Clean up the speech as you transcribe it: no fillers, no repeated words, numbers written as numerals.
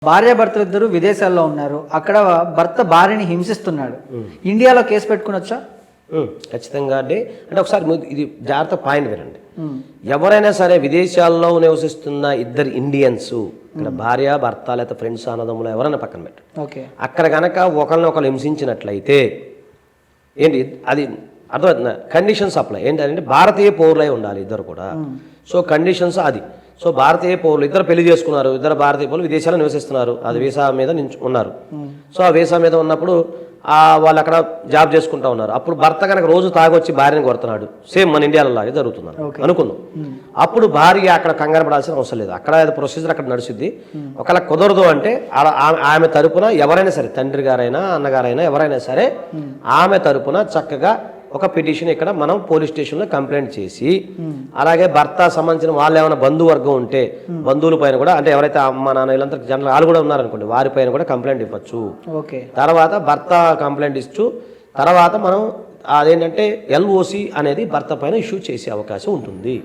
భార్యాభర్తలు ఇద్దరు విదేశాల్లో ఉన్నారు. అక్కడ భర్త భార్యని హింసిస్తున్నాడు. ఇండియాలో కేసు పెట్టుకునొచ్చా? ఖచ్చితంగా అండి. అంటే ఒకసారి ఇది జాగ్రత్త పాయింట్ వినండి. ఎవరైనా సరే విదేశాల్లో నివసిస్తున్న ఇద్దరు ఇండియన్స్, ఇక్కడ భార్య భర్త లేదా ఫ్రెండ్స్ అన్నదమ్ములు ఎవరైనా పక్కన పెట్టు, అక్కడ కనుక ఒకరిని హింసించినట్లయితే ఏంటి అది అర్థమవుతుందా? కండిషన్స్ అప్లై ఏంటంటే భారతీయ పౌరులై ఉండాలి ఇద్దరు కూడా. సో కండిషన్స్ అది. సో భారతీయ పౌరులు ఇద్దరు పెళ్లి చేసుకున్నారు, ఇద్దరు భారతీయ పౌరులు విదేశాల్లో నివసిస్తున్నారు, అది వీసా మీద ఉన్నారు. సో ఆ వీసా మీద ఉన్నప్పుడు వాళ్ళు అక్కడ జాబ్ చేసుకుంటా ఉన్నారు. అప్పుడు భర్త కనుక రోజు తాగొచ్చి భార్యని కొడుతున్నాడు, సేమ్ మన ఇండియాలో లాగే జరుగుతుంది అనుకుందాం. అప్పుడు భార్య అక్కడ కంగారు పడాల్సిన అవసరం లేదు, అక్కడ ప్రొసీజర్ అక్కడ నడుస్తుంది. ఒకవేళ కుదరదు అంటే ఆమె తరపున ఎవరైనా సరే, తండ్రి గారైనా అన్నగారైనా ఎవరైనా సరే ఆమె తరపున చక్కగా ఒక పిటిషన్ ఇక్కడ మనం పోలీస్ స్టేషన్లో కంప్లైంట్ చేసి, అలాగే భర్త సంబంధించిన వాళ్ళు ఏమైనా బంధువర్గం ఉంటే బంధువుల పైన కూడా, అంటే ఎవరైతే అమ్మ నాన్న వీళ్ళంతా జనరల్ వాళ్ళు కూడా ఉన్నారనుకోండి, వారిపైన కూడా కంప్లైంట్ ఇవ్వచ్చు. తర్వాత భర్త కంప్లైంట్ ఇచ్చు తర్వాత మనం అదేంటంటే LOC అనేది భర్త పైన ఇష్యూ చేసే అవకాశం ఉంటుంది.